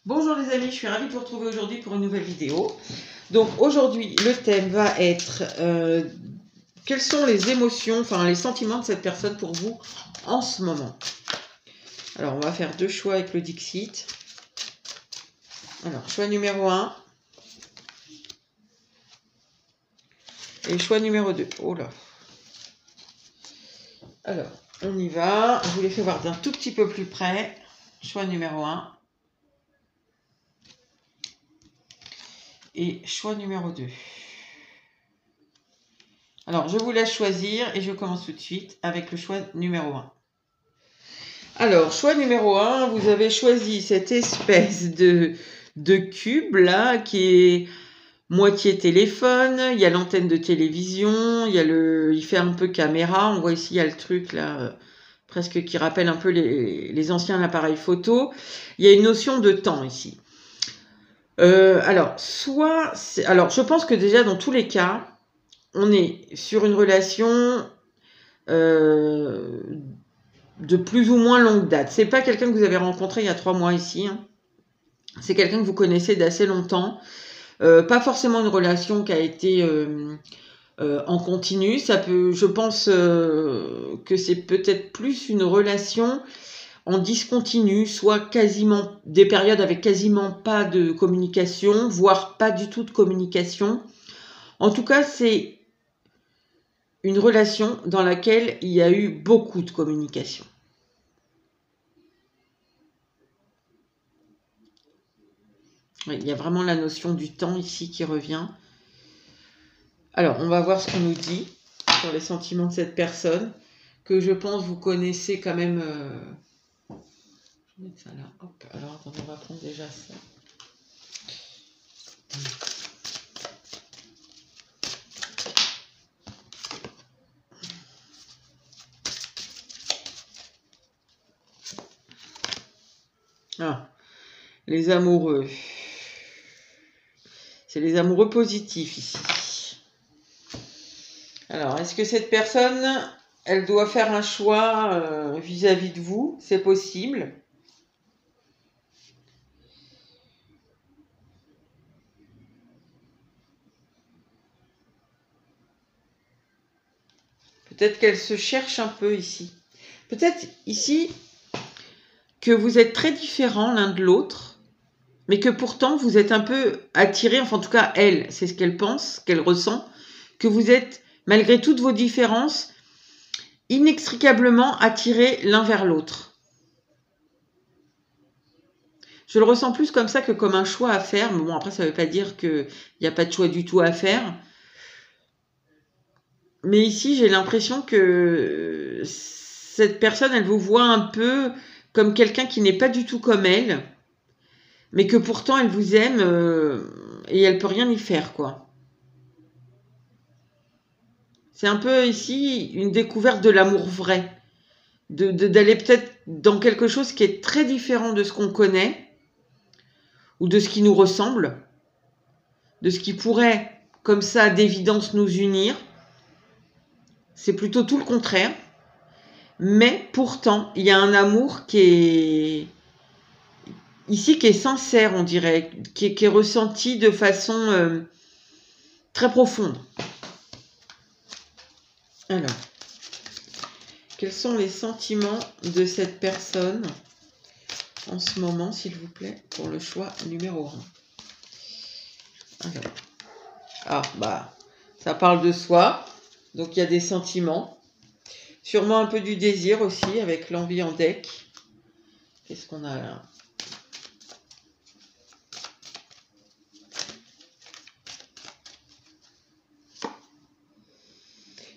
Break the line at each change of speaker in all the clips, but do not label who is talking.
Bonjour les amis, je suis ravie de vous retrouver aujourd'hui pour une nouvelle vidéo. Donc aujourd'hui, le thème va être quelles sont les émotions, enfin les sentiments de cette personne pour vous en ce moment. Alors on va faire deux choix avec le Dixit. Alors choix numéro 1 et choix numéro 2. Oh là. Alors on y va, je vous les fais voir d'un tout petit peu plus près. Choix numéro 1 et choix numéro 2. Alors, je vous laisse choisir et je commence tout de suite avec le choix numéro 1. Alors, choix numéro 1, vous avez choisi cette espèce de cube là qui est moitié téléphone. Il y a l'antenne de télévision, il fait un peu caméra. On voit ici, il y a le truc là, presque qui rappelle un peu les anciens appareils photo. Il y a une notion de temps ici. Alors, je pense que déjà dans tous les cas, on est sur une relation de plus ou moins longue date. C'est pas quelqu'un que vous avez rencontré il y a 3 mois ici. Hein. C'est quelqu'un que vous connaissez d'assez longtemps. Pas forcément une relation qui a été en continu. Je pense que c'est peut-être plus une relation en discontinu, soit quasiment des périodes avec quasiment pas de communication, voire pas du tout de communication. En tout cas, c'est une relation dans laquelle il y a eu beaucoup de communication. Oui, il y a vraiment la notion du temps ici qui revient. Alors, on va voir ce qu'on nous dit sur les sentiments de cette personne, que je pense vous connaissez quand même. Je vais mettre ça là. Hop. Alors, attendez, on va prendre déjà ça. Ah, les amoureux. C'est les amoureux positifs ici. Alors, est-ce que cette personne, elle doit faire un choix vis-à-vis de vous? C'est possible. Peut-être qu'elle se cherche un peu ici. Peut-être ici que vous êtes très différents l'un de l'autre, mais que pourtant vous êtes un peu attirés, enfin en tout cas elle, c'est ce qu'elle pense, qu'elle ressent, que vous êtes, malgré toutes vos différences, inextricablement attirés l'un vers l'autre. Je le ressens plus comme ça que comme un choix à faire, mais bon après ça ne veut pas dire qu'il n'y a pas de choix du tout à faire. Mais ici j'ai l'impression que cette personne, elle vous voit un peu comme quelqu'un qui n'est pas du tout comme elle, mais que pourtant elle vous aime et elle peut rien y faire, quoi. C'est un peu ici une découverte de l'amour vrai, d'aller peut-être dans quelque chose qui est très différent de ce qu'on connaît, ou de ce qui nous ressemble, de ce qui pourrait, comme ça, d'évidence nous unir. C'est plutôt tout le contraire. Mais pourtant, il y a un amour qui est ici, qui est sincère, on dirait, qui est ressenti de façon très profonde. Alors, quels sont les sentiments de cette personne en ce moment, s'il vous plaît, pour le choix numéro 1. Alors, ça parle de soi, donc il y a des sentiments. Sûrement un peu du désir aussi, avec l'envie en deck. Qu'est-ce qu'on a là ?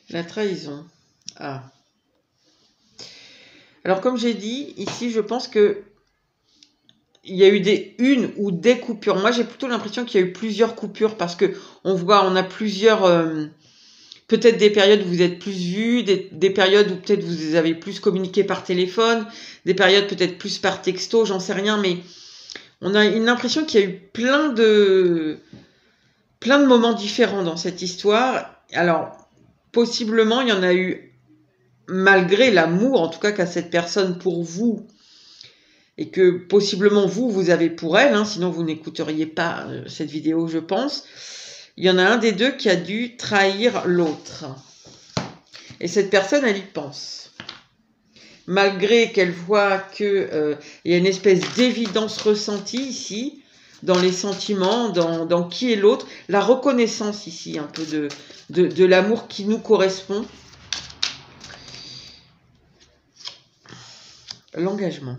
La trahison. Ah. Alors, comme j'ai dit, ici, je pense que il y a eu une ou des coupures. Moi, j'ai plutôt l'impression qu'il y a eu plusieurs coupures parce que on a plusieurs... peut-être des périodes où vous êtes plus vus, des périodes où peut-être vous avez plus communiqué par téléphone, des périodes peut-être plus par texto, j'en sais rien, mais on a une impression qu'il y a eu plein de moments différents dans cette histoire. Alors, possiblement, il y en a eu, malgré l'amour, en tout cas, qu'a cette personne pour vous, et que possiblement vous avez pour elle, hein, sinon vous n'écouteriez pas cette vidéo, je pense. Il y en a un des deux qui a dû trahir l'autre. Et cette personne, elle y pense. Malgré qu'elle voit qu'il y a une espèce d'évidence ressentie ici, dans les sentiments, dans qui est l'autre, la reconnaissance ici, un peu de l'amour qui nous correspond. L'engagement.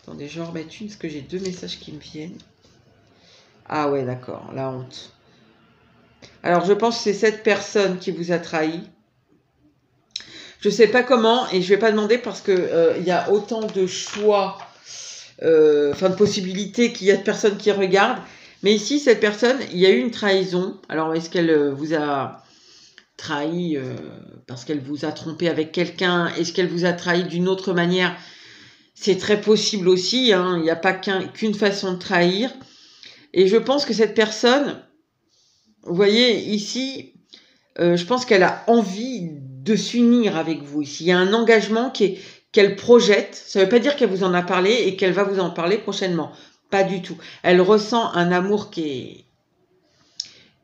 Attendez, je vais en remettre une, parce que j'ai 2 messages qui me viennent. Ah ouais, d'accord, la honte. Alors, je pense que c'est cette personne qui vous a trahi. Je ne sais pas comment, et je ne vais pas demander parce qu'il y a autant de choix, de possibilités qu'il y a de personnes qui regardent. Mais ici, cette personne, il y a eu une trahison. Alors, est-ce qu'elle vous a trahi parce qu'elle vous a trompé avec quelqu'un? Est-ce qu'elle vous a trahi d'une autre manière? C'est très possible aussi, hein. Il n'y a pas qu'une façon de trahir. Et je pense que cette personne, vous voyez ici, je pense qu'elle a envie de s'unir avec vous. Ici, il y a un engagement qu'elle projette. Ça ne veut pas dire qu'elle vous en a parlé et qu'elle va vous en parler prochainement. Pas du tout. Elle ressent un amour qui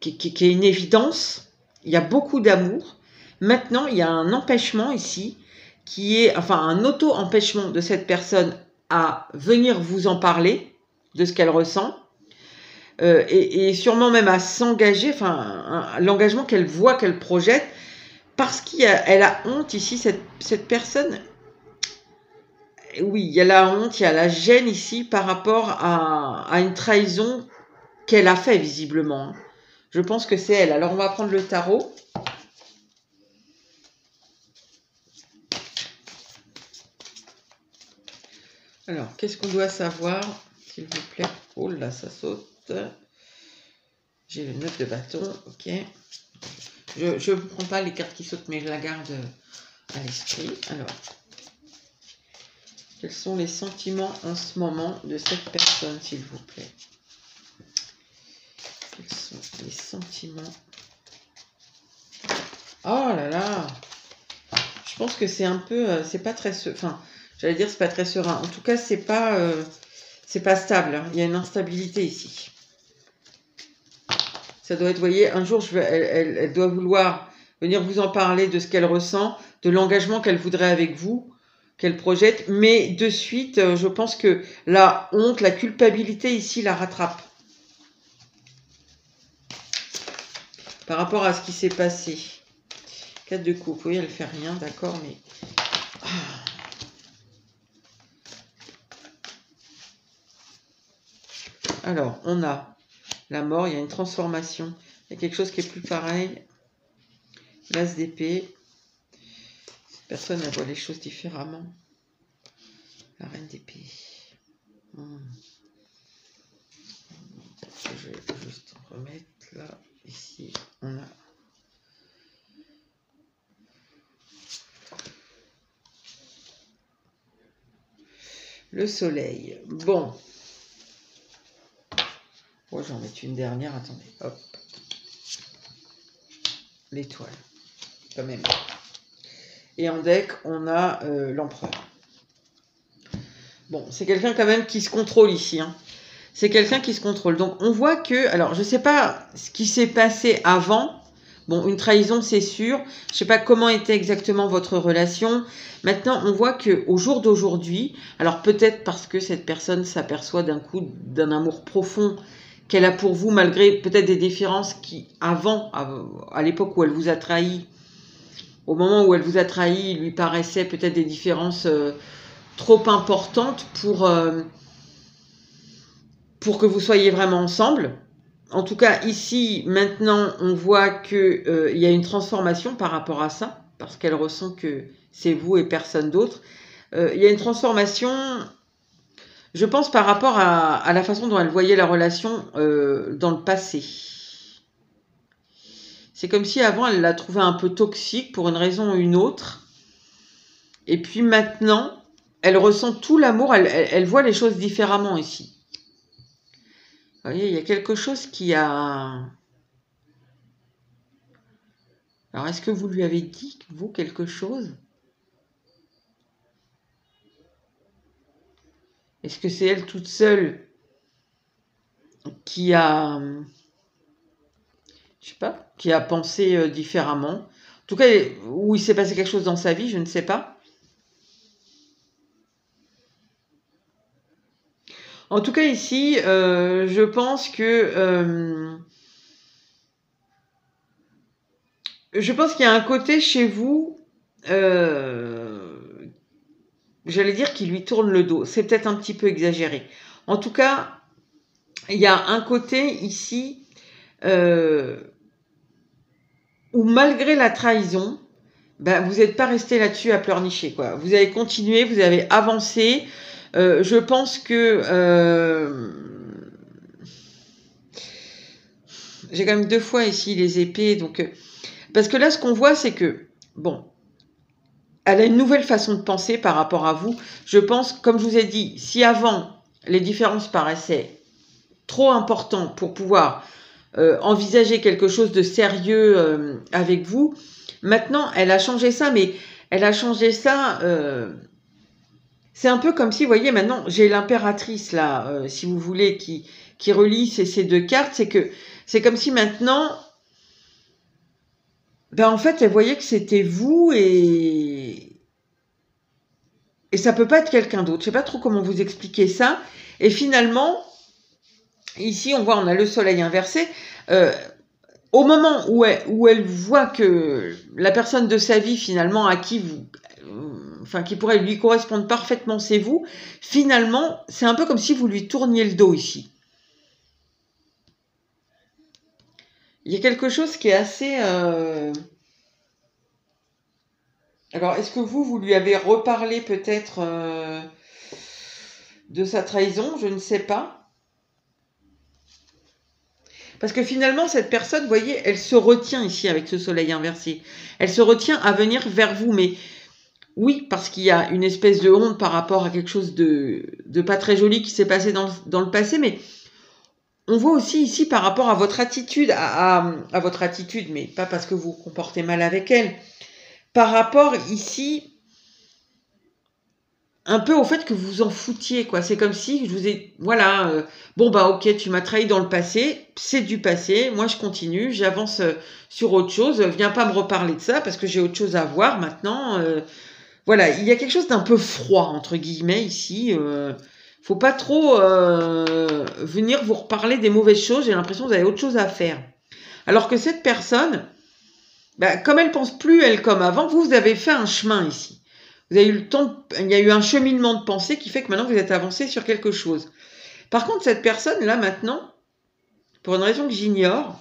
est une évidence. Il y a beaucoup d'amour. Maintenant, il y a un empêchement ici qui est, un auto-empêchement de cette personne à venir vous en parler de ce qu'elle ressent. Et sûrement même à s'engager, l'engagement qu'elle voit, qu'elle projette, parce qu'elle a honte ici, cette personne. Oui, il y a la honte, il y a la gêne ici par rapport à une trahison qu'elle a fait visiblement. Je pense que c'est elle. Alors on va prendre le tarot. Alors, qu'est-ce qu'on doit savoir, s'il vous plaît? Oh là, ça saute. J'ai le 9 de bâton, ok. Je ne prends pas les cartes qui sautent, mais je la garde à l'esprit. Alors, quels sont les sentiments en ce moment de cette personne, s'il vous plaît? Quels sont les sentiments? Oh là là! Je pense que c'est un peu... c'est pas très... j'allais dire c'est pas très serein. En tout cas, c'est pas stable, hein. Il y a une instabilité ici. Ça doit être, vous voyez, un jour, elle doit vouloir venir vous en parler de ce qu'elle ressent, de l'engagement qu'elle voudrait avec vous, qu'elle projette, mais de suite, je pense que la honte, la culpabilité ici la rattrape. Par rapport à ce qui s'est passé. 4 de coupe, oui, elle fait rien, d'accord, mais... Alors, on a la mort, il y a une transformation. Il y a quelque chose qui est plus pareil. L'as d'épée. Cette personne, elle voit les choses différemment. La reine d'épée. Je vais juste remettre là. Ici, on a... le soleil. Bon. Oh, j'en mets une dernière, attendez. Hop. L'étoile. Quand même. Et en deck, on a l'empereur. Bon, c'est quelqu'un quand même qui se contrôle ici, hein. C'est quelqu'un qui se contrôle. Donc, on voit que... Alors, je ne sais pas ce qui s'est passé avant. Bon, une trahison, c'est sûr. Je ne sais pas comment était exactement votre relation. Maintenant, on voit qu'au jour d'aujourd'hui... Alors, peut-être parce que cette personne s'aperçoit d'un coup d'un amour profond qu'elle a pour vous, malgré peut-être des différences qui, avant, à l'époque où elle vous a trahi, au moment où elle vous a trahi, il lui paraissait peut-être des différences trop importantes pour que vous soyez vraiment ensemble. En tout cas, ici, maintenant, on voit qu'il y a une transformation par rapport à ça, parce qu'elle ressent que c'est vous et personne d'autre. Il y a une transformation, je pense, par rapport à la façon dont elle voyait la relation dans le passé. C'est comme si avant, elle la trouvait un peu toxique pour une raison ou une autre. Et puis maintenant, elle ressent tout l'amour, elle voit les choses différemment ici. Vous voyez, il y a quelque chose qui a... Alors, est-ce que vous lui avez dit, vous, quelque chose? Est-ce que c'est elle toute seule qui a, je sais pas, qui a pensé différemment? En tout cas, où il s'est passé quelque chose dans sa vie, je ne sais pas. En tout cas, ici, je pense que... je pense qu'il y a un côté chez vous, j'allais dire, qui lui tourne le dos. C'est peut-être un petit peu exagéré. En tout cas, il y a un côté ici où malgré la trahison, ben, vous n'êtes pas resté là-dessus à pleurnicher, quoi. Vous avez continué, vous avez avancé. Je pense que... j'ai quand même 2 fois ici les épées, donc... parce que là, ce qu'on voit, c'est que... Bon, elle a une nouvelle façon de penser par rapport à vous. Je pense, comme je vous ai dit, si avant, les différences paraissaient trop importantes pour pouvoir envisager quelque chose de sérieux avec vous, maintenant, elle a changé ça, mais elle a changé ça... c'est un peu comme si, vous voyez, maintenant, j'ai l'impératrice, là, si vous voulez, qui relie ces 2 cartes. C'est que c'est comme si maintenant... Ben, en fait, elle voyait que c'était vous et ça peut pas être quelqu'un d'autre. Je sais pas trop comment vous expliquer ça. Et finalement, ici, on voit, on a le soleil inversé. Au moment où elle voit que la personne de sa vie, finalement, à qui vous... enfin, qui pourrait lui correspondre parfaitement, c'est vous. Finalement, c'est un peu comme si vous lui tourniez le dos ici. Il y a quelque chose qui est assez... Alors, est-ce que vous lui avez reparlé peut-être de sa trahison? Je ne sais pas. Parce que finalement, cette personne, vous voyez, elle se retient ici avec ce soleil inversé. Elle se retient à venir vers vous. Mais oui, parce qu'il y a une espèce de honte par rapport à quelque chose de pas très joli qui s'est passé dans le passé. Mais on voit aussi ici par rapport à votre attitude, à votre attitude, mais pas parce que vous vous comportez mal avec elle. Par rapport ici... un peu au fait que vous vous en foutiez, quoi. C'est comme si je vous ai... Voilà, bon bah ok, tu m'as trahi dans le passé, c'est du passé, moi je continue, j'avance sur autre chose, viens pas me reparler de ça parce que j'ai autre chose à voir maintenant. Voilà, il y a quelque chose d'un peu froid, entre guillemets, ici. Faut pas trop venir vous reparler des mauvaises choses, j'ai l'impression que vous avez autre chose à faire. Alors que cette personne, bah, comme elle pense plus, elle, comme avant, vous avez fait un chemin ici. Vous avez eu le temps, il y a eu un cheminement de pensée qui fait que maintenant vous êtes avancé sur quelque chose. Par contre, cette personne-là, maintenant, pour une raison que j'ignore,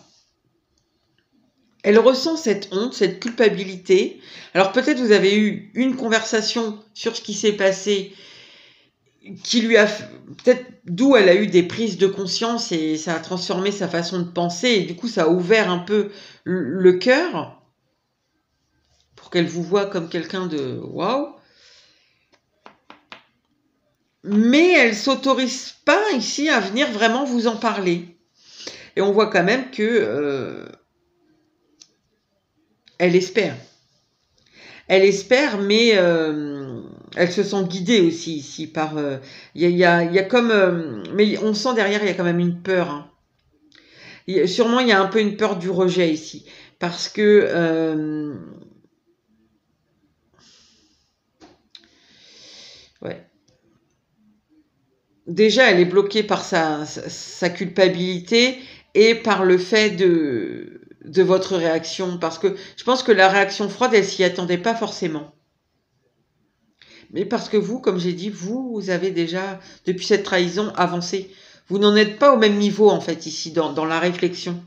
elle ressent cette honte, cette culpabilité. Alors peut-être vous avez eu une conversation sur ce qui s'est passé qui lui a... peut-être d'où elle a eu des prises de conscience et ça a transformé sa façon de penser et du coup ça a ouvert un peu le cœur pour qu'elle vous voie comme quelqu'un de waouh. Mais elle s'autorise pas ici à venir vraiment vous en parler. Et on voit quand même que elle espère. Elle espère, mais elle se sent guidée aussi ici par... il y a comme... mais on sent derrière, il y a quand même une peur. Hein. Sûrement, il y a un peu une peur du rejet ici. Parce que... ouais. Déjà, elle est bloquée par sa culpabilité et par le fait de votre réaction. Parce que je pense que la réaction froide, elle s'y attendait pas forcément. Mais parce que vous, comme j'ai dit, vous avez déjà, depuis cette trahison, avancé. Vous n'en êtes pas au même niveau, en fait, ici, dans la réflexion.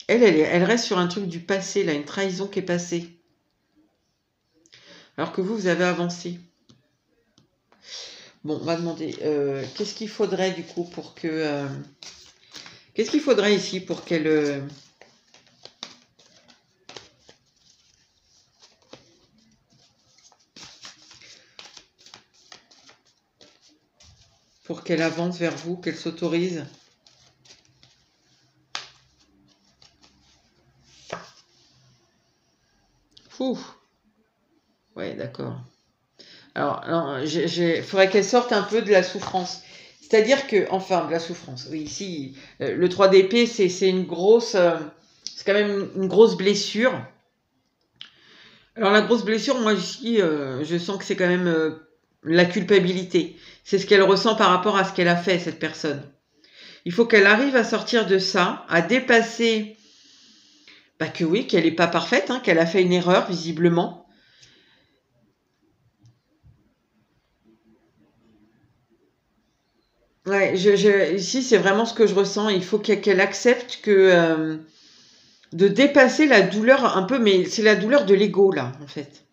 Elle reste sur un truc du passé, là, une trahison qui est passée. Alors que vous avez avancé. Bon, on va demander, qu'est-ce qu'il faudrait, du coup, pour que... qu'est-ce qu'il faudrait ici pour qu'elle... pour qu'elle avance vers vous, qu'elle s'autorise. Ouh. Ouais, d'accord. Alors, non, faudrait qu'elle sorte un peu de la souffrance. C'est-à-dire que, enfin, de la souffrance. Oui, ici, le 3 d'épée, c'est une grosse, c'est quand même une grosse blessure. Alors la grosse blessure, moi ici, je sens que c'est quand même la culpabilité. C'est ce qu'elle ressent par rapport à ce qu'elle a fait, cette personne. Il faut qu'elle arrive à sortir de ça, à dépasser, bah que oui, qu'elle n'est pas parfaite, hein, qu'elle a fait une erreur, visiblement. Ouais, ici, c'est vraiment ce que je ressens. Il faut qu'elle accepte que de dépasser la douleur un peu, mais c'est la douleur de l'ego, là, en fait.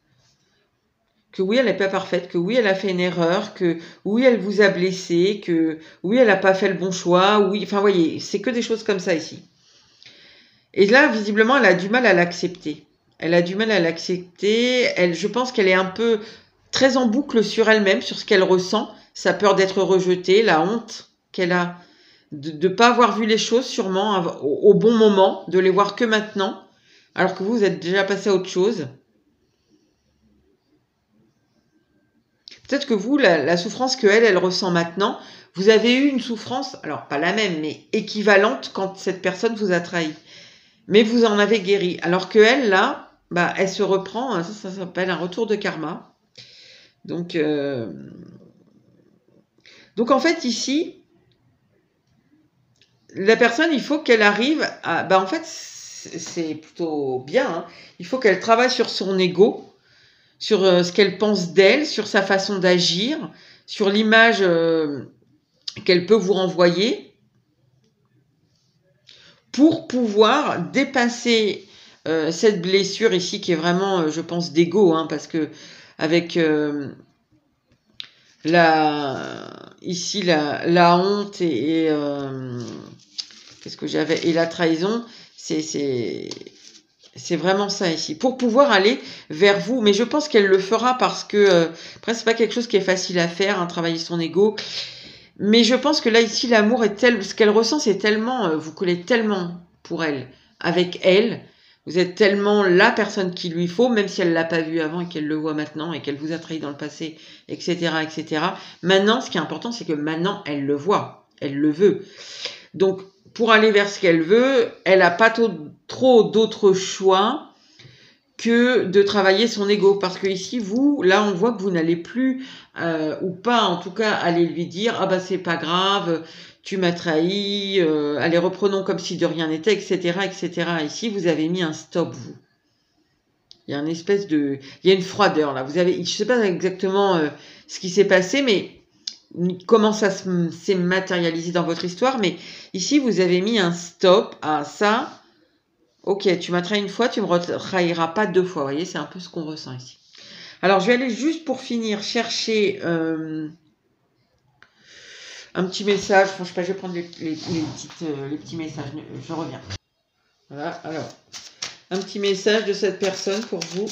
Que oui, elle n'est pas parfaite, que oui, elle a fait une erreur, que oui, elle vous a blessé, que oui, elle n'a pas fait le bon choix, oui, enfin, vous voyez, c'est que des choses comme ça ici. Et là, visiblement, elle a du mal à l'accepter. Elle a du mal à l'accepter. Je pense qu'elle est un peu très en boucle sur elle-même, sur ce qu'elle ressent, sa peur d'être rejetée, la honte qu'elle a de ne pas avoir vu les choses sûrement au bon moment, de les voir que maintenant, alors que vous êtes déjà passé à autre chose. Peut-être que vous, la souffrance elle ressent maintenant, vous avez eu une souffrance, alors pas la même, mais équivalente quand cette personne vous a trahi. Mais vous en avez guéri. Alors que elle, là, bah, elle se reprend, ça s'appelle un retour de karma. Donc en fait, ici, la personne, il faut qu'elle arrive à... Bah, en fait, c'est plutôt bien. Hein. Il faut qu'elle travaille sur son ego, sur ce qu'elle pense d'elle, sur sa façon d'agir, sur l'image qu'elle peut vous renvoyer pour pouvoir dépasser cette blessure ici qui est vraiment, je pense, d'ego, hein, parce que avec ici la honte et qu'est-ce que j'avais, et la trahison, c'est vraiment ça ici, pour pouvoir aller vers vous. Mais je pense qu'elle le fera parce que, après, c'est pas quelque chose qui est facile à faire, hein, travailler son ego. Mais je pense que là, ici, l'amour est tel, ce qu'elle ressent, c'est tellement, vous collez tellement pour elle, avec elle. Vous êtes tellement la personne qu'il lui faut, même si elle l'a pas vu avant et qu'elle le voit maintenant et qu'elle vous a trahi dans le passé, etc., etc. Maintenant, ce qui est important, c'est que maintenant, elle le voit, elle le veut. Donc, pour aller vers ce qu'elle veut, elle n'a pas trop d'autres choix que de travailler son ego. Parce que ici, vous, là, on voit que vous n'allez plus, ou pas en tout cas, aller lui dire « Ah bah c'est pas grave, tu m'as trahi, allez, reprenons comme si de rien n'était, etc. etc. » Ici, vous avez mis un stop, vous. Il y a une espèce de... Il y a une froideur, là. Vous avez... Je ne sais pas exactement ce qui s'est passé, mais comment ça s'est matérialisé dans votre histoire, mais ici, vous avez mis un stop à ça. Ok, tu m'as trahi une fois, tu ne me trahiras pas deux fois. Vous voyez, c'est un peu ce qu'on ressent ici. Alors, je vais aller juste pour finir chercher un petit message. Enfin, je sais pas, je vais prendre les petits messages. Je reviens. Voilà, alors, un petit message de cette personne pour vous.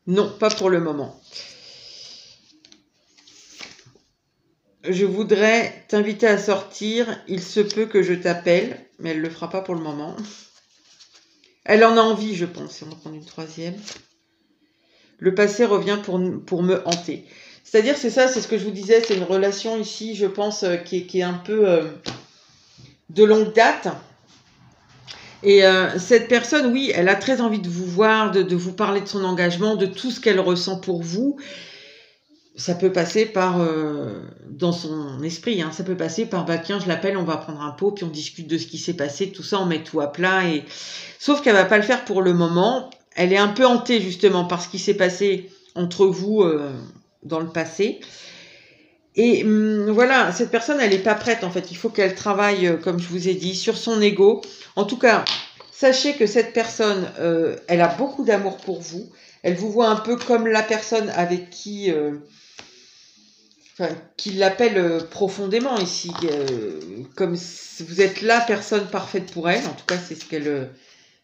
Non, pas pour le moment. Je voudrais t'inviter à sortir. Il se peut que je t'appelle, mais elle ne le fera pas pour le moment. Elle en a envie, je pense. On va prendre une troisième. Le passé revient pour me hanter. C'est-à-dire, c'est ça, c'est ce que je vous disais, c'est une relation ici, je pense, qui est un peu de longue date. Et cette personne, oui, elle a très envie de vous voir, de vous parler de son engagement, de tout ce qu'elle ressent pour vous. Ça peut passer par, dans son esprit, hein, ça peut passer par, bah tiens, je l'appelle, on va prendre un pot, puis on discute de ce qui s'est passé, tout ça, on met tout à plat. Sauf qu'elle va pas le faire pour le moment. Elle est un peu hantée, justement, par ce qui s'est passé entre vous dans le passé. Et voilà, cette personne, elle n'est pas prête, en fait. Il faut qu'elle travaille, comme je vous ai dit, sur son ego. En tout cas, sachez que cette personne, elle a beaucoup d'amour pour vous. Elle vous voit un peu comme la personne avec qui... qui l'appelle profondément ici, comme si vous êtes la personne parfaite pour elle. En tout cas, c'est ce qu'elle,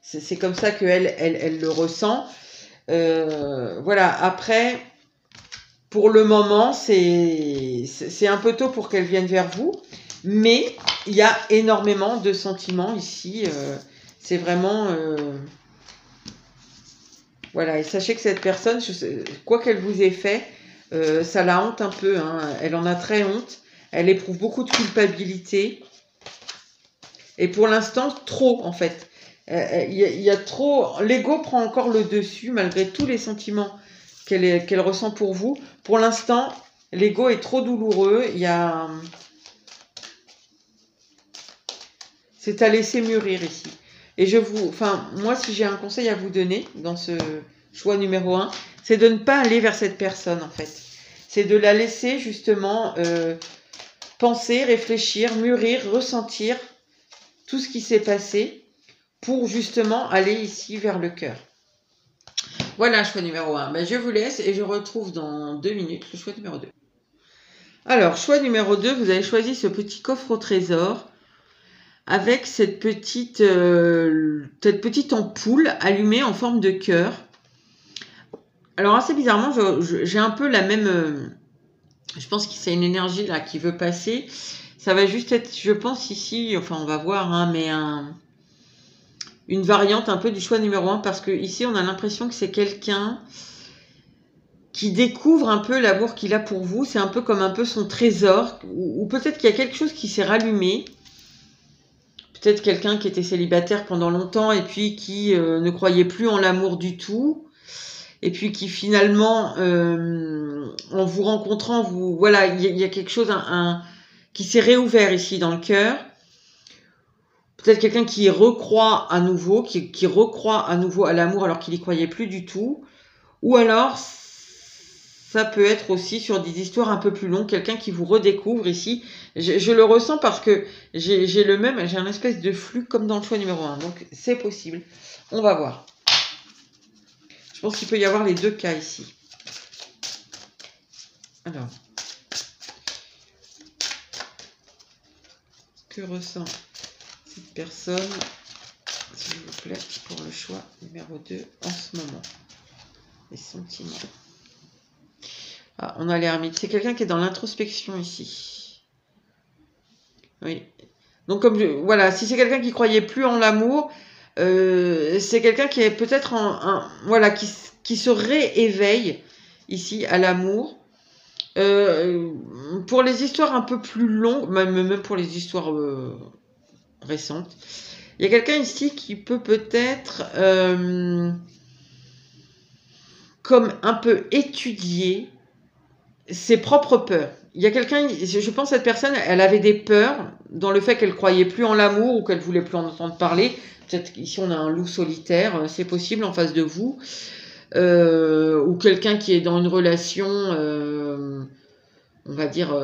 c'est comme ça qu'elle elle le ressent. Voilà. Après, pour le moment, c'est un peu tôt pour qu'elle vienne vers vous. Mais il y a énormément de sentiments ici. C'est vraiment... voilà, et sachez que cette personne, quoi qu'elle vous ait fait, ça la hante un peu. Hein. Elle en a très honte. Elle éprouve beaucoup de culpabilité. Et pour l'instant, trop en fait. Il y a trop... L'ego prend encore le dessus malgré tous les sentiments qu'elle ressent pour vous. Pour l'instant, l'ego est trop douloureux. Il y a... C'est à laisser mûrir ici. Et moi, si j'ai un conseil à vous donner dans ce choix numéro 1, c'est de ne pas aller vers cette personne, en fait. C'est de la laisser, justement, penser, réfléchir, mûrir, ressentir tout ce qui s'est passé pour, justement, aller ici vers le cœur. Voilà, choix numéro 1. Ben, je vous laisse et je retrouve dans 2 minutes le choix numéro 2. Alors, choix numéro 2, vous avez choisi ce petit coffre au trésor avec cette petite ampoule allumée en forme de cœur. Alors assez bizarrement, j'ai un peu la même... je pense que c'est une énergie là qui veut passer. Ça va juste être, je pense ici, enfin on va voir, hein, mais une variante un peu du choix numéro 1 parce que ici on a l'impression que c'est quelqu'un qui découvre un peu l'amour qu'il a pour vous. C'est un peu comme un peu son trésor ou peut-être qu'il y a quelque chose qui s'est rallumé. Peut-être quelqu'un qui était célibataire pendant longtemps et puis qui ne croyait plus en l'amour du tout. Et puis qui finalement, en vous rencontrant, voilà, il y a quelque chose qui s'est réouvert ici dans le cœur. Peut-être quelqu'un qui recroit à nouveau, qui recroit à nouveau à l'amour alors qu'il n'y croyait plus du tout. Ou alors, ça peut être aussi sur des histoires un peu plus longues, quelqu'un qui vous redécouvre ici. Je le ressens parce que j'ai un espèce de flux comme dans le choix numéro 1. Donc, c'est possible. On va voir. Je pense qu'il peut y avoir les deux cas ici. Alors, que ressent cette personne, s'il vous plaît, pour le choix numéro 2 en ce moment? Les sentiments. Ah, on a l'ermite. C'est quelqu'un qui est dans l'introspection ici. Oui. Donc, voilà, si c'est quelqu'un qui croyait plus en l'amour, c'est quelqu'un qui est peut-être voilà, qui se rééveille ici à l'amour. Pour les histoires un peu plus longues, même pour les histoires récentes, il y a quelqu'un ici qui peut peut-être comme un peu étudier ses propres peurs. Il y a quelqu'un, je pense cette personne, elle avait des peurs dans le fait qu'elle croyait plus en l'amour ou qu'elle voulait plus en entendre parler. Peut-être qu'ici on a un loup solitaire, c'est possible en face de vous. Ou quelqu'un qui est dans une relation, on va dire,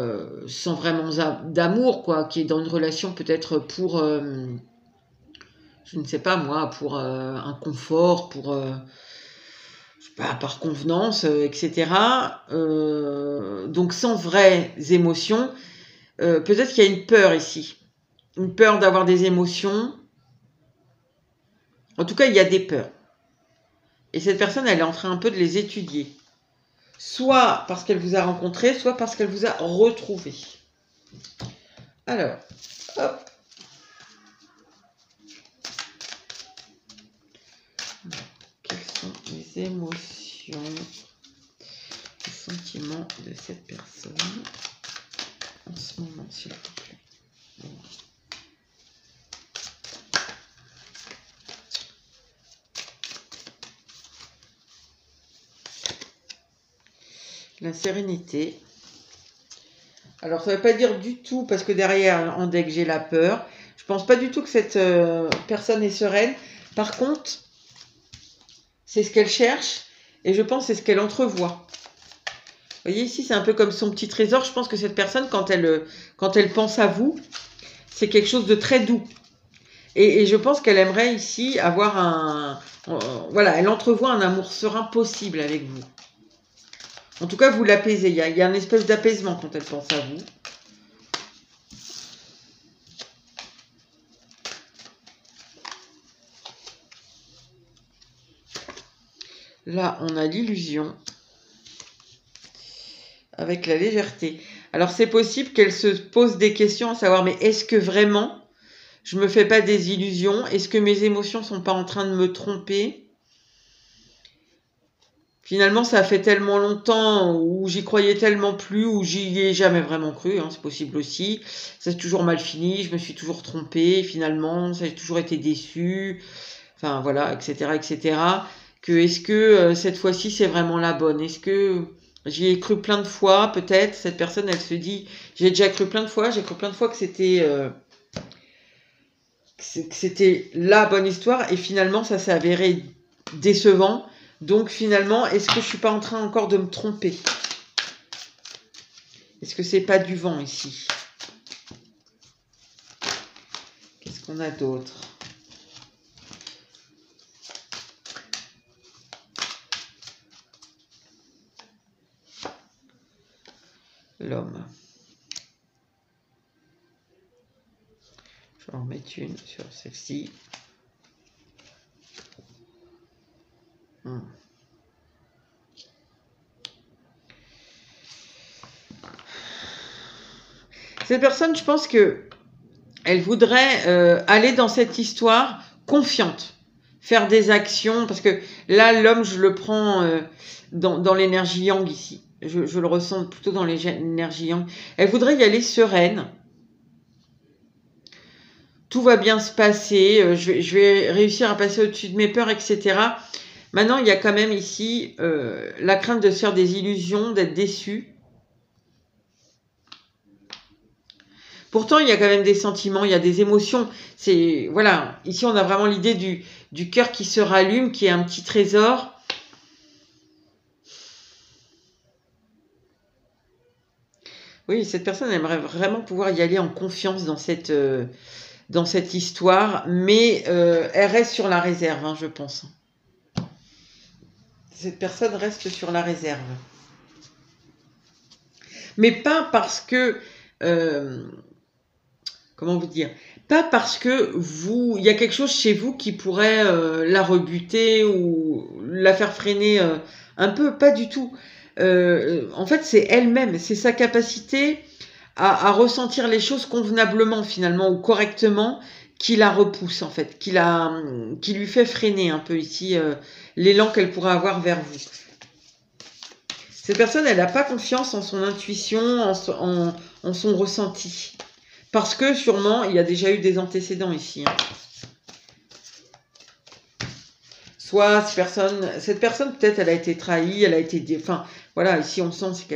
sans vraiment d'amour, quoi, qui est dans une relation peut-être pour, je ne sais pas moi, pour un confort, pour... par convenance, etc. Donc sans vraies émotions, peut-être qu'il y a une peur ici. Une peur d'avoir des émotions. En tout cas, il y a des peurs. Et cette personne, elle est en train un peu de les étudier. Soit parce qu'elle vous a rencontré, soit parce qu'elle vous a retrouvé. Alors, hop. Quelles sont les émotions, les sentiments de cette personne en ce moment, s'il vous plaît? Bon. La sérénité. Alors, ça ne veut pas dire du tout, parce que derrière, en deck, j'ai la peur. Je pense pas du tout que cette personne est sereine. Par contre, c'est ce qu'elle cherche, et je pense que c'est ce qu'elle entrevoit. Vous voyez, ici, c'est un peu comme son petit trésor. Je pense que cette personne, quand elle pense à vous, c'est quelque chose de très doux. Et je pense qu'elle aimerait ici avoir voilà, elle entrevoit un amour serein possible avec vous. En tout cas, vous l'apaisez. Il y a une espèce d'apaisement quand elle pense à vous. Là, on a l'illusion. avec la légèreté. Alors c'est possible qu'elle se pose des questions à savoir, mais est-ce que vraiment je me fais pas des illusions? Est-ce que mes émotions sont pas en train de me tromper? Finalement, ça fait tellement longtemps où j'y croyais tellement plus, où j'y ai jamais vraiment cru, hein, c'est possible aussi. Ça s'est toujours mal fini, je me suis toujours trompée, finalement, j'ai toujours été déçue, enfin voilà, etc., etc. Que est-ce que cette fois-ci c'est vraiment la bonne? Est-ce que j'y ai cru plein de fois, peut-être? Cette personne, elle se dit, j'ai déjà cru plein de fois, j'ai cru plein de fois que c'était la bonne histoire, et finalement, ça s'est avéré décevant. Donc finalement, est-ce que je suis pas en train encore de me tromper? Est-ce que c'est pas du vent ici? Qu'est-ce qu'on a d'autre? L'homme. Je vais en mettre une sur celle-ci. Cette personne, je pense que elle voudrait aller dans cette histoire confiante, faire des actions, parce que là, l'homme, je le prends dans l'énergie yang ici. Je le ressens plutôt dans l'énergie yang. Elle voudrait y aller sereine. Tout va bien se passer, je vais réussir à passer au-dessus de mes peurs, etc. Maintenant, il y a quand même ici la crainte de se faire des illusions, d'être déçu. Pourtant, il y a quand même des sentiments, il y a des émotions. C'est voilà, ici on a vraiment l'idée du cœur qui se rallume, qui est un petit trésor. Oui, cette personne aimerait vraiment pouvoir y aller en confiance dans cette histoire, mais elle reste sur la réserve, hein, je pense. Cette personne reste sur la réserve. Mais pas parce que... comment vous dire? Pas parce que il y a quelque chose chez vous qui pourrait la rebuter ou la faire freiner un peu, pas du tout. En fait, c'est elle-même, c'est sa capacité à ressentir les choses convenablement finalement ou correctement qui la repousse en fait, qui lui fait freiner un peu ici l'élan qu'elle pourrait avoir vers vous. Cette personne, elle n'a pas confiance en son intuition, en son ressenti. Parce que sûrement, il y a déjà eu des antécédents ici. Hein. Soit cette personne peut-être, elle a été trahie, elle a été... Enfin, voilà, ici on sent c'est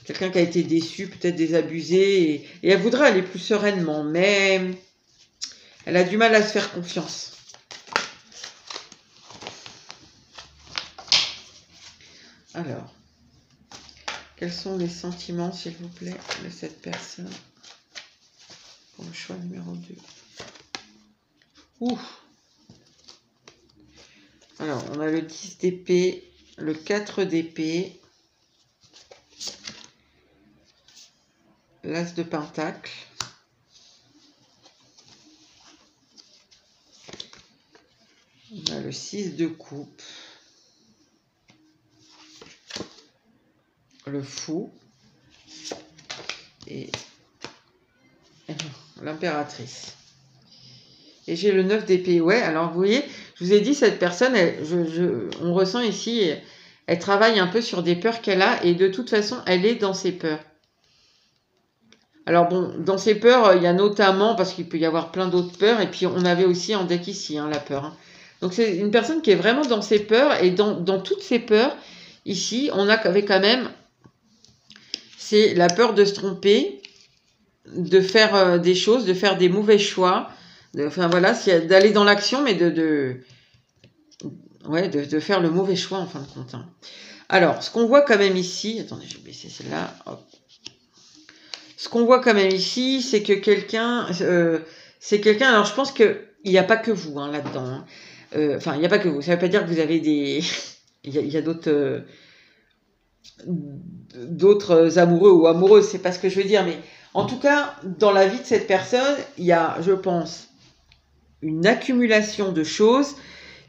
quelqu'un qui a été déçu, peut-être désabusé, et elle voudrait aller plus sereinement, mais elle a du mal à se faire confiance. Alors, quels sont les sentiments, s'il vous plaît, de cette personne pour le choix numéro 2? Ouh. Alors, on a le 10 d'épée, le 4 d'épée, l'as de pentacle, on a le 6 de coupe, le fou et l'impératrice. Et j'ai le 9 d'épée. Ouais, alors vous voyez, je vous ai dit, cette personne, on ressent ici, elle travaille un peu sur des peurs qu'elle a, et de toute façon, elle est dans ses peurs. Alors bon, dans ses peurs, il y a notamment, parce qu'il peut y avoir plein d'autres peurs, et puis on avait aussi en deck ici, hein, la peur. Hein. Donc c'est une personne qui est vraiment dans ses peurs, et dans toutes ses peurs, ici, on avait quand même, c'est la peur de se tromper, de faire des choses, de faire des mauvais choix, enfin voilà, d'aller dans l'action, mais de faire le mauvais choix en fin de compte. Hein. Alors, ce qu'on voit quand même ici, attendez, j'ai baissé celle-là, hop. Ce qu'on voit quand même ici, c'est que quelqu'un, alors je pense qu'il n'y a pas que vous hein, là-dedans. Hein. Enfin, il n'y a pas que vous, ça ne veut pas dire que vous avez des... il y a d'autres amoureux ou amoureuses, c'est pas ce que je veux dire, mais en tout cas, dans la vie de cette personne, il y a, je pense, une accumulation de choses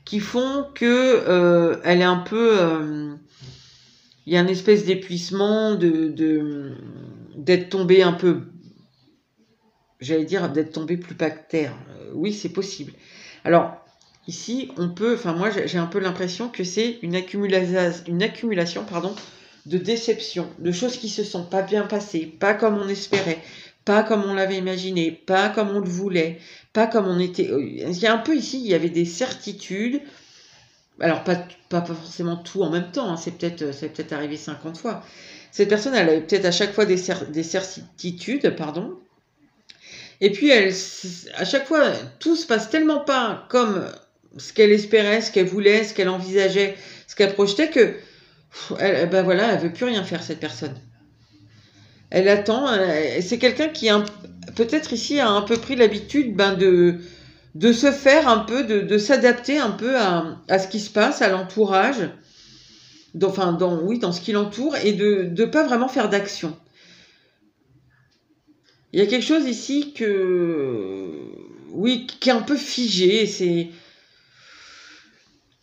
qui font que elle est un peu il y a une espèce d'épuisement, d'être tombé un peu, j'allais dire, d'être tombé plus par terre. Oui, c'est possible. Alors, ici, on peut, enfin moi j'ai un peu l'impression que c'est une accumulation, pardon, de déceptions, de choses qui se sont pas bien passées, pas comme on espérait, pas comme on l'avait imaginé, pas comme on le voulait, pas comme on était. Il y a un peu ici, il y avait des certitudes. Alors pas forcément tout en même temps, hein, c'est peut-être arrivé 50 fois. Cette personne, elle avait peut-être à chaque fois des certitudes, pardon. Et puis à chaque fois, tout se passe tellement pas comme ce qu'elle espérait, ce qu'elle voulait, ce qu'elle envisageait, ce qu'elle projetait que ben voilà, elle veut plus rien faire, cette personne. Elle attend. C'est quelqu'un qui peut-être ici a un peu pris l'habitude de se faire un peu, de s'adapter un peu à ce qui se passe, à l'entourage, dans ce qui l'entoure, et de ne pas vraiment faire d'action. Il y a quelque chose ici qui est un peu figé.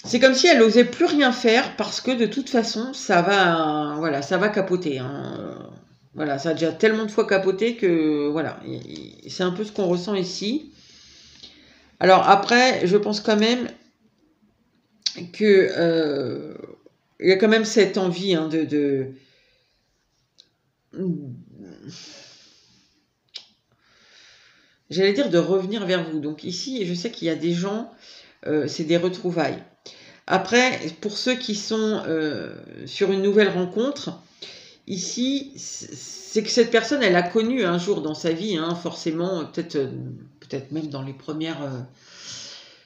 C'est comme si elle n'osait plus rien faire parce que de toute façon, ça va capoter. Hein. Voilà, ça a déjà tellement de fois capoté que voilà, c'est un peu ce qu'on ressent ici. Alors après, je pense quand même que il y a quand même cette envie hein, j'allais dire de revenir vers vous. Donc ici, je sais qu'il y a des gens, c'est des retrouvailles. Après, pour ceux qui sont sur une nouvelle rencontre, ici, c'est que cette personne, elle a connu un jour dans sa vie, hein, forcément, peut-être même dans les premières,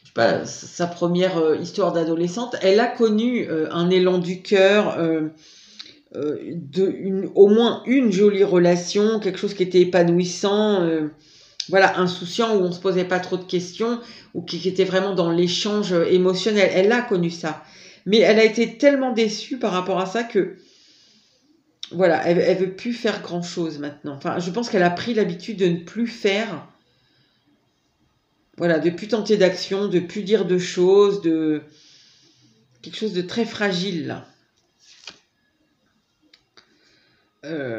je sais pas, sa première histoire d'adolescente, elle a connu un élan du cœur, au moins une jolie relation, quelque chose qui était épanouissant, voilà, insouciant, où on se posait pas trop de questions, ou qui était vraiment dans l'échange émotionnel. Elle a connu ça. Mais elle a été tellement déçue par rapport à ça que, voilà, elle veut plus faire grand chose maintenant. Enfin, je pense qu'elle a pris l'habitude de ne plus faire, voilà, de plus tenter d'action, de plus dire de choses, de quelque chose de très fragile, là.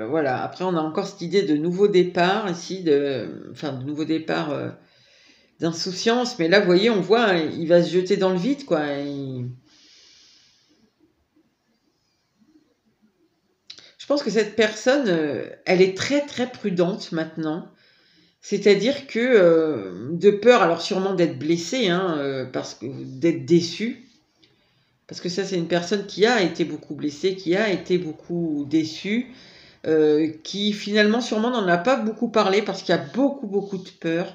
Voilà, après on a encore cette idée de nouveau départ ici, de nouveau départ d'insouciance, mais là vous voyez, on voit, hein, il va se jeter dans le vide, quoi. Je pense que cette personne, elle est très très prudente maintenant, c'est-à-dire que de peur, alors sûrement d'être blessée, hein, parce que d'être déçue, parce que ça c'est une personne qui a été beaucoup blessée, qui a été beaucoup déçue. Qui finalement sûrement n'en a pas beaucoup parlé parce qu'il y a beaucoup de peur.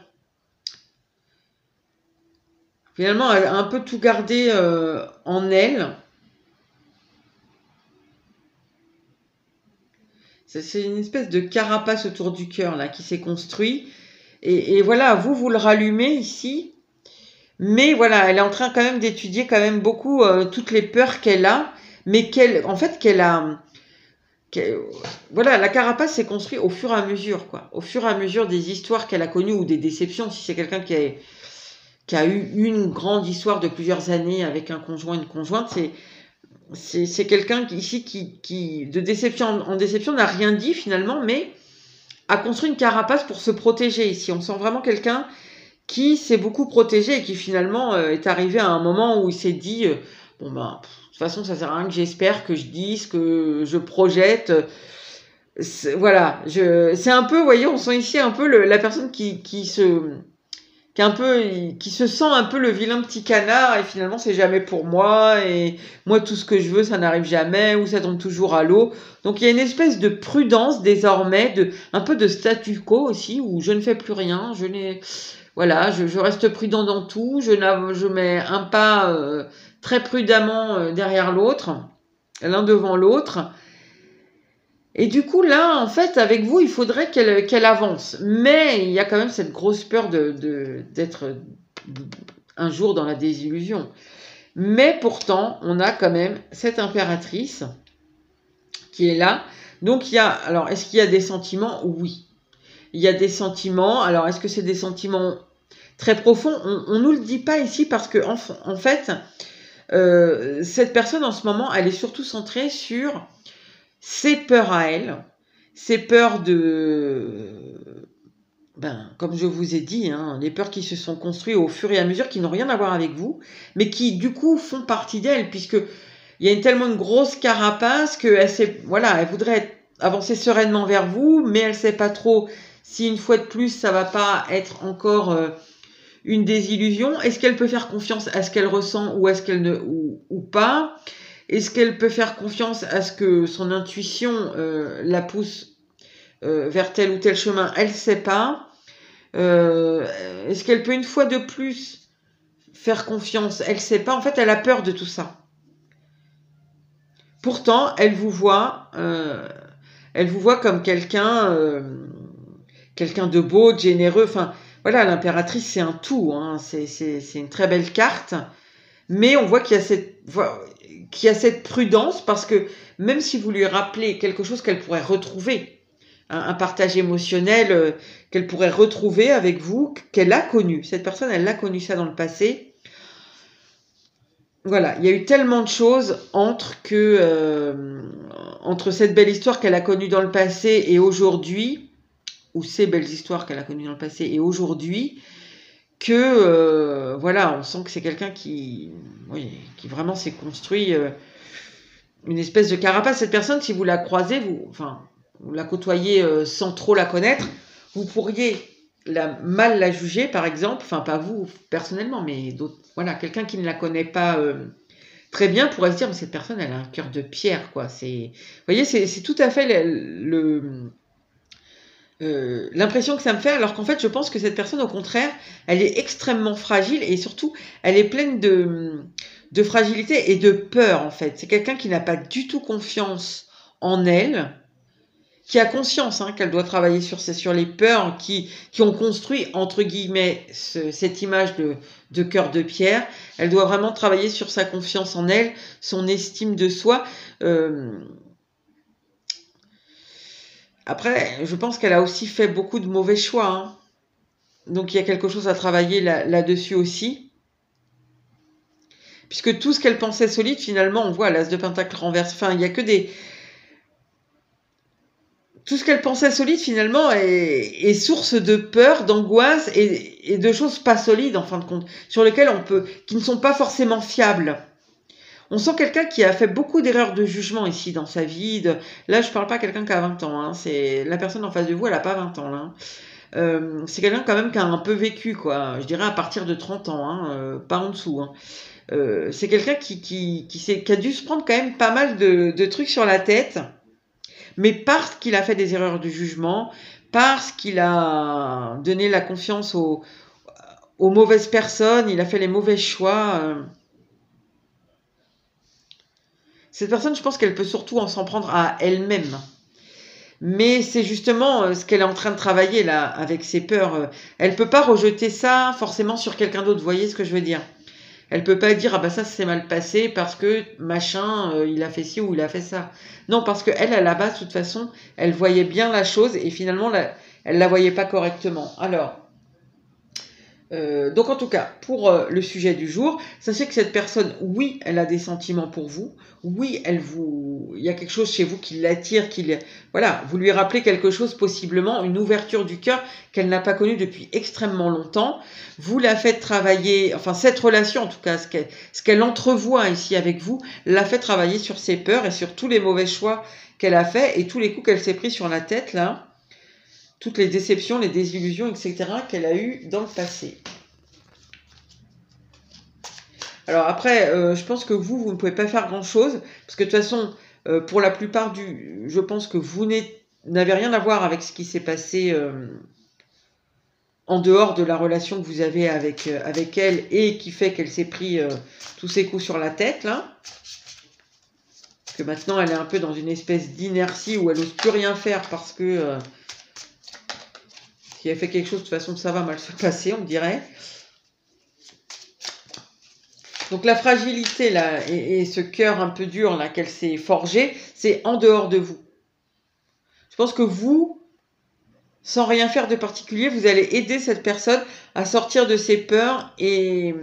Finalement, elle a un peu tout gardé en elle. C'est une espèce de carapace autour du cœur là qui s'est construit. Et voilà, vous le rallumez ici. Mais voilà, elle est en train quand même d'étudier quand même beaucoup toutes les peurs qu'elle a, mais qu'elle a. Voilà, la carapace s'est construite au fur et à mesure, quoi. Au fur et à mesure des histoires qu'elle a connues ou des déceptions. Si c'est quelqu'un qui a eu une grande histoire de plusieurs années avec un conjoint, une conjointe, c'est quelqu'un qui, de déception en déception, n'a rien dit finalement, mais a construit une carapace pour se protéger ici. On sent vraiment quelqu'un qui s'est beaucoup protégé et qui finalement est arrivé à un moment où il s'est dit bon ben, de toute façon, ça sert à rien que j'espère, que je dise, que je projette. Voilà, c'est un peu, vous voyez, on sent ici un peu la personne qui se sent un peu le vilain petit canard et finalement c'est jamais pour moi et moi tout ce que je veux ça n'arrive jamais ou ça tombe toujours à l'eau. Donc il y a une espèce de prudence désormais, un peu de statu quo aussi où je ne fais plus rien, voilà, je reste prudent dans tout, je mets un pas très prudemment derrière l'autre, l'un devant l'autre. Et du coup, là, en fait, avec vous, il faudrait qu'elle avance. Mais il y a quand même cette grosse peur d'être un jour dans la désillusion. Mais pourtant, on a quand même cette impératrice qui est là. Donc, alors, est-ce qu'il y a des sentiments? Oui. Il y a des sentiments. Alors, est-ce que c'est des sentiments très profonds? On ne nous le dit pas ici parce que, en fait, cette personne, en ce moment, elle est surtout centrée sur ses peurs à elle, ses peurs comme je vous ai dit, hein, les peurs qui se sont construites au fur et à mesure, qui n'ont rien à voir avec vous, mais qui du coup font partie d'elle, puisque il y a tellement une grosse carapace qu'elle elle voudrait avancer sereinement vers vous, mais elle sait pas trop si une fois de plus ça va pas être encore une désillusion. Est-ce qu'elle peut faire confiance à ce qu'elle ressent ou est-ce qu'elle ne ou pas? Est-ce qu'elle peut faire confiance à ce que son intuition la pousse vers tel ou tel chemin? Elle sait pas. Est-ce qu'elle peut une fois de plus faire confiance? Elle sait pas. En fait, elle a peur de tout ça. Pourtant, elle vous voit comme quelqu'un de beau, de généreux. Enfin, voilà, l'impératrice, c'est un tout. Hein. C'est une très belle carte. Mais on voit qu'il y a cette prudence parce que même si vous lui rappelez quelque chose qu'elle pourrait retrouver, un partage émotionnel qu'elle pourrait retrouver avec vous, qu'elle a connu. Cette personne, elle a connu ça dans le passé. Voilà, il y a eu tellement de choses entre cette belle histoire qu'elle a connue dans le passé et aujourd'hui, ou ces belles histoires qu'elle a connues dans le passé et aujourd'hui, que on sent que c'est quelqu'un qui vraiment s'est construit une espèce de carapace. Cette personne, si vous la croisez, vous la côtoyez sans trop la connaître, vous pourriez mal la juger, par exemple, pas vous personnellement, mais d'autres. Voilà, quelqu'un qui ne la connaît pas très bien pourrait se dire, mais cette personne, elle a un cœur de pierre, quoi. Vous voyez, c'est tout à fait l'impression que ça me fait, alors qu'en fait, je pense que cette personne, au contraire, elle est extrêmement fragile et surtout, elle est pleine de fragilité et de peur, en fait. C'est quelqu'un qui n'a pas du tout confiance en elle, qui a conscience qu'elle doit travailler sur les peurs qui ont construit, entre guillemets, cette image de cœur de pierre. Elle doit vraiment travailler sur sa confiance en elle, son estime de soi. Après, je pense qu'elle a aussi fait beaucoup de mauvais choix. Donc, il y a quelque chose à travailler là-dessus aussi. Puisque tout ce qu'elle pensait solide, finalement, on voit l'as de pentacle renverse. Il y a que des... Tout ce qu'elle pensait solide, finalement, est source de peur, d'angoisse et de choses pas solides, en fin de compte, sur lesquelles qui ne sont pas forcément fiables. On sent quelqu'un qui a fait beaucoup d'erreurs de jugement ici dans sa vie. Là, je parle pas quelqu'un qui a 20 ans. C'est la personne en face de vous, elle a pas 20 ans. Là. C'est quelqu'un quand même qui a un peu vécu, quoi. Je dirais à partir de 30 ans, pas en dessous. C'est quelqu'un qui a dû se prendre quand même pas mal de trucs sur la tête. Mais parce qu'il a fait des erreurs de jugement, parce qu'il a donné la confiance aux mauvaises personnes, il a fait les mauvais choix. Cette personne, je pense qu'elle peut surtout s'en prendre à elle-même. Mais c'est justement ce qu'elle est en train de travailler là, avec ses peurs. Elle peut pas rejeter ça forcément sur quelqu'un d'autre. Vous voyez ce que je veux dire? Elle peut pas dire, ah bah ça s'est mal passé parce que machin, il a fait ci ou il a fait ça. Non, parce qu'elle, à la base, de toute façon, elle voyait bien la chose et finalement, elle la voyait pas correctement. Alors, donc en tout cas, pour le sujet du jour, sachez que cette personne, oui, elle a des sentiments pour vous. Oui, il y a quelque chose chez vous qui l'attire, voilà, vous lui rappelez quelque chose, possiblement une ouverture du cœur qu'elle n'a pas connue depuis extrêmement longtemps. Vous la faites travailler, cette relation en tout cas, ce qu'elle entrevoit ici avec vous, la fait travailler sur ses peurs et sur tous les mauvais choix qu'elle a fait et tous les coups qu'elle s'est pris sur la tête là. Toutes les déceptions, les désillusions, etc. qu'elle a eues dans le passé. Alors après, je pense que vous ne pouvez pas faire grand-chose, parce que de toute façon, pour la plupart je pense que vous n'avez rien à voir avec ce qui s'est passé en dehors de la relation que vous avez avec elle et qui fait qu'elle s'est pris tous ces coups sur la tête, là. Que maintenant, elle est un peu dans une espèce d'inertie où elle n'ose plus rien faire parce que... si elle fait quelque chose, de toute façon, ça va mal se passer, on dirait. Donc la fragilité là et ce cœur un peu dur là qu'elle s'est forgé, c'est en dehors de vous. Je pense que vous, sans rien faire de particulier, vous allez aider cette personne à sortir de ses peurs et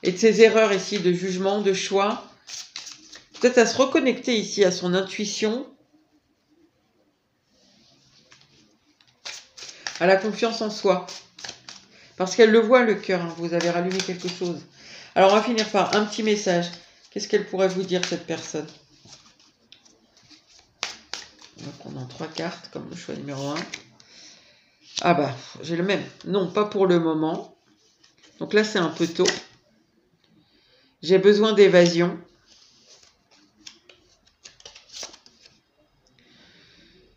de ses erreurs ici de jugement, de choix. peut-être à se reconnecter ici à son intuition, à la confiance en soi. Parce qu'elle le voit, le cœur, hein, vous avez rallumé quelque chose. Alors, on va finir par un petit message. Qu'est-ce qu'elle pourrait vous dire, cette personne? On va prendre en 3 cartes, comme le choix numéro 1. Ah bah, j'ai le même. Non, pas pour le moment. Donc là, c'est un peu tôt. J'ai besoin d'évasion.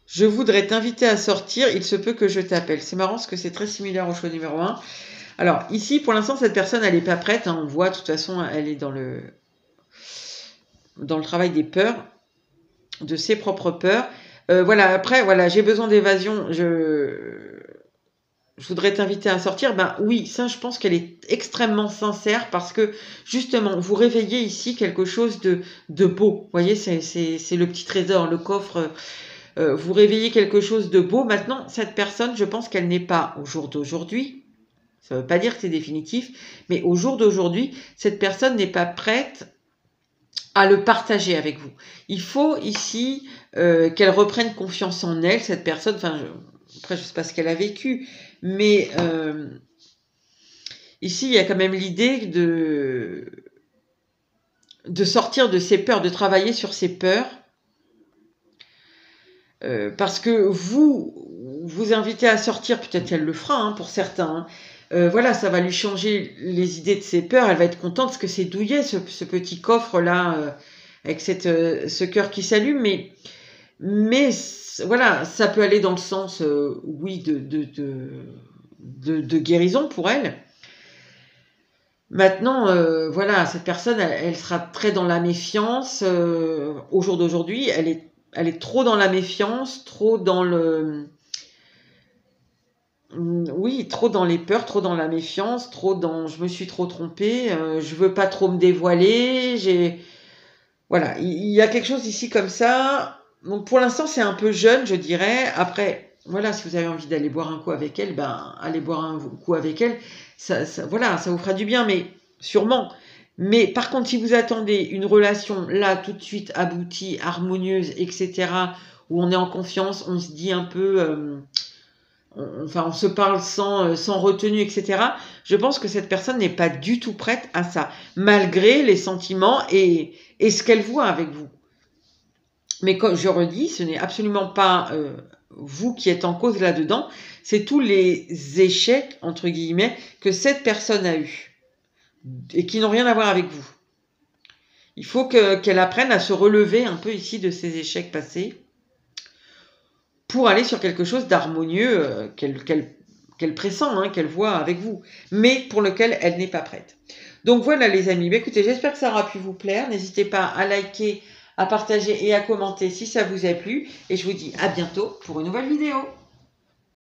Je voudrais t'inviter à sortir, il se peut que je t'appelle. C'est marrant parce que c'est très similaire au choix numéro 1. Alors, ici, pour l'instant, cette personne, elle n'est pas prête. Hein, on voit, de toute façon, elle est dans le travail des peurs, de ses propres peurs. Voilà, après, voilà, j'ai besoin d'évasion. Je voudrais t'inviter à sortir. Ben oui, ça, je pense qu'elle est extrêmement sincère parce que, justement, vous réveillez ici quelque chose de beau. Vous voyez, c'est le petit trésor, le coffre. Vous réveillez quelque chose de beau. Maintenant, cette personne, je pense qu'elle n'est pas au jour d'aujourd'hui. Ça ne veut pas dire que c'est définitif, mais au jour d'aujourd'hui, cette personne n'est pas prête à le partager avec vous. Il faut ici qu'elle reprenne confiance en elle, cette personne. Enfin, après, je ne sais pas ce qu'elle a vécu, mais ici, il y a quand même l'idée de sortir de ses peurs, de travailler sur ses peurs. Parce que vous invitez à sortir, peut-être elle le fera hein, pour certains. Voilà, ça va lui changer les idées de ses peurs. Elle va être contente parce que c'est douillet ce petit coffre là avec ce cœur qui s'allume. Mais voilà, ça peut aller dans le sens, oui, de guérison pour elle. Maintenant, voilà, cette personne, elle sera très dans la méfiance. Au jour d'aujourd'hui, elle est trop dans la méfiance, trop dans le... Oui, trop dans les peurs, trop dans la méfiance, trop dans... Je me suis trop trompée, je veux pas trop me dévoiler, Voilà, il y a quelque chose ici comme ça. Donc pour l'instant, c'est un peu jeune, je dirais. Après, voilà, si vous avez envie d'aller boire un coup avec elle, ben, allez boire un coup avec elle. Voilà, ça vous fera du bien, mais sûrement. Mais par contre, si vous attendez une relation là, tout de suite aboutie, harmonieuse, etc., où on est en confiance, on se dit un peu... on se parle sans retenue, etc. Je pense que cette personne n'est pas du tout prête à ça, malgré les sentiments et ce qu'elle voit avec vous. Mais comme je redis, ce n'est absolument pas vous qui êtes en cause là-dedans, c'est tous les échecs, entre guillemets, que cette personne a eus et qui n'ont rien à voir avec vous. Il faut qu'elle apprenne à se relever un peu ici de ces échecs passés pour aller sur quelque chose d'harmonieux qu'elle pressent, hein, qu'elle voit avec vous, mais pour lequel elle n'est pas prête. Donc voilà les amis, écoutez, j'espère que ça aura pu vous plaire. N'hésitez pas à liker, à partager et à commenter si ça vous a plu. Et je vous dis à bientôt pour une nouvelle vidéo.